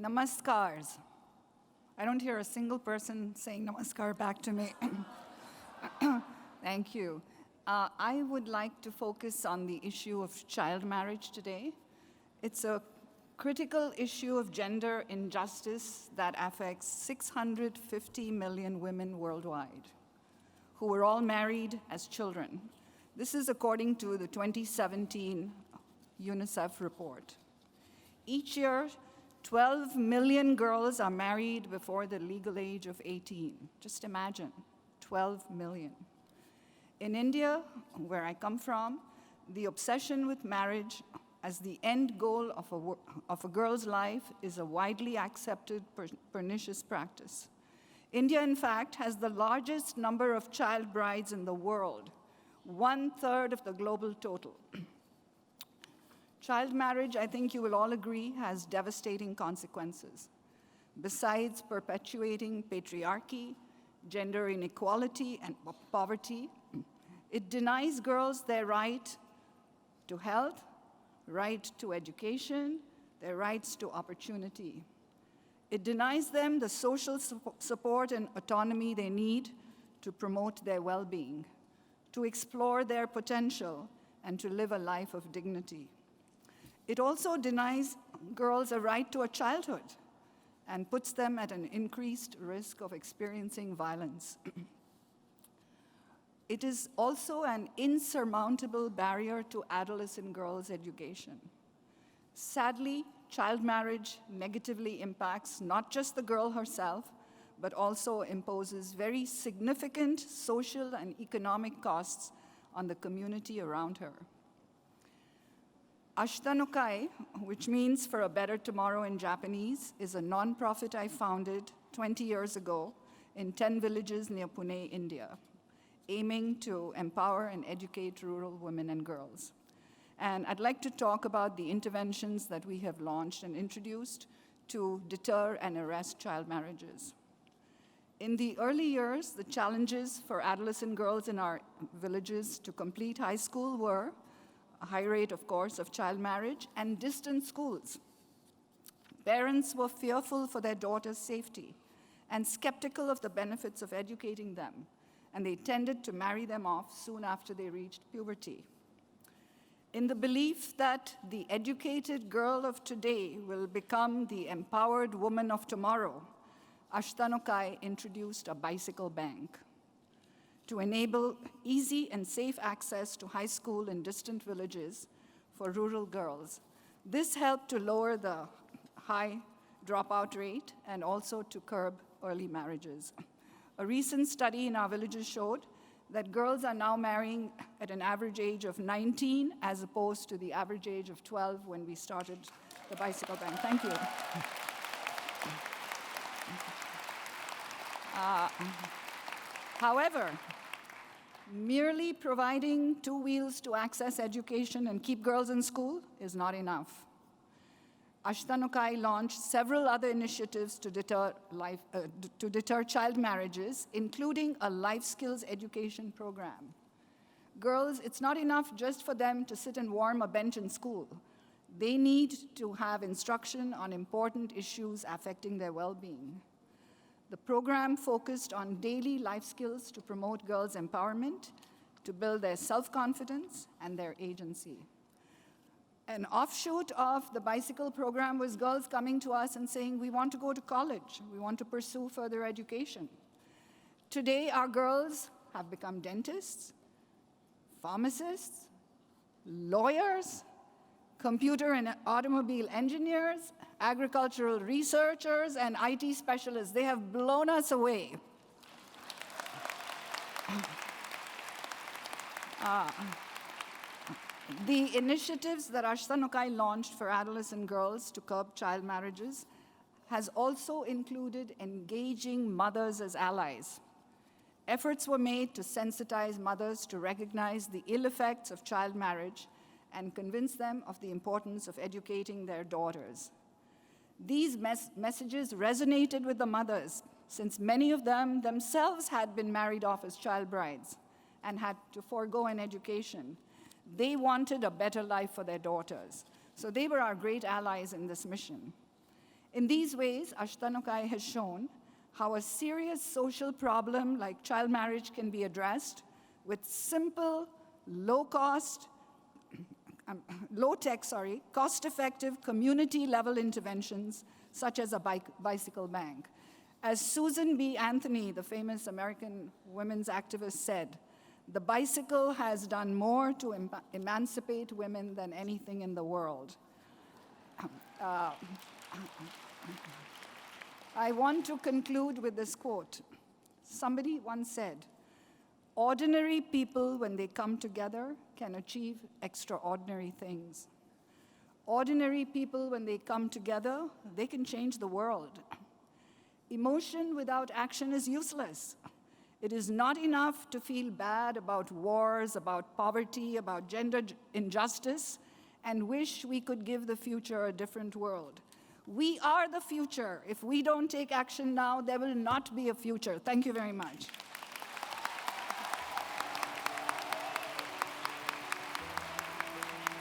Namaskars. I don't hear a single person saying namaskar back to me. Thank you. I would like to focus on the issue of child marriage today. It's a critical issue of gender injustice that affects 650 million women worldwide who were all married as children. This is according to the 2017 UNICEF report. Each year, 12 million girls are married before the legal age of 18. Just imagine, 12 million. In India, where I come from, the obsession with marriage as the end goal of a girl's life is a widely accepted pernicious practice. India, in fact, has the largest number of child brides in the world, 1/3 of the global total. Child marriage, I think you will all agree, has devastating consequences. Besides perpetuating patriarchy, gender inequality, and poverty, it denies girls their right to health, right to education, their rights to opportunity. It denies them the social support and autonomy they need to promote their well-being, to explore their potential, and to live a life of dignity. It also denies girls a right to a childhood and puts them at an increased risk of experiencing violence. It is also an insurmountable barrier to adolescent girls' education. Sadly, child marriage negatively impacts not just the girl herself, but also imposes very significant social and economic costs on the community around her. Ashtanokai, which means for a better tomorrow in Japanese, is a nonprofit I founded 20 years ago in 10 villages near Pune, India, aiming to empower and educate rural women and girls. And I'd like to talk about the interventions that we have launched and introduced to deter and arrest child marriages. In the early years, the challenges for adolescent girls in our villages to complete high school were a high rate, of course, of child marriage and distant schools. Parents were fearful for their daughters' safety and skeptical of the benefits of educating them, and they tended to marry them off soon after they reached puberty. In the belief that the educated girl of today will become the empowered woman of tomorrow, Ashtanokai introduced a bicycle bank to enable easy and safe access to high school in distant villages for rural girls. This helped to lower the high dropout rate and also to curb early marriages. A recent study in our villages showed that girls are now marrying at an average age of 19 as opposed to the average age of 12 when we started the bicycle bank. Thank you. However, merely providing 2 wheels to access education and keep girls in school is not enough. Ashtanokai launched several other initiatives to deter child marriages, including a life skills education program. Girls, it's not enough just for them to sit and warm a bench in school. They need to have instruction on important issues affecting their well-being. The program focused on daily life skills to promote girls' empowerment, to build their self-confidence and their agency. An offshoot of the bicycle program was girls coming to us and saying, we want to go to college, we want to pursue further education. Today, our girls have become dentists, pharmacists, lawyers, computer and automobile engineers, agricultural researchers, and IT specialists. They have blown us away. The initiatives that Ashtanokai launched for adolescent girls to curb child marriages has also included engaging mothers as allies. Efforts were made to sensitize mothers to recognize the ill effects of child marriage and convince them of the importance of educating their daughters. These messages resonated with the mothers, since many of them themselves had been married off as child brides and had to forego an education. They wanted a better life for their daughters, so they were our great allies in this mission. In these ways, Ashtanokai has shown how a serious social problem like child marriage can be addressed with simple, cost-effective community-level interventions such as a bicycle bank. As Susan B. Anthony, the famous American women's activist, said, "The bicycle has done more to emancipate women than anything in the world." I want to conclude with this quote. Somebody once said, "Ordinary people, when they come together, can achieve extraordinary things. Ordinary people, when they come together, they can change the world." Emotion without action is useless. It is not enough to feel bad about wars, about poverty, about gender injustice, and wish we could give the future a different world. We are the future. If we don't take action now, there will not be a future. Thank you very much.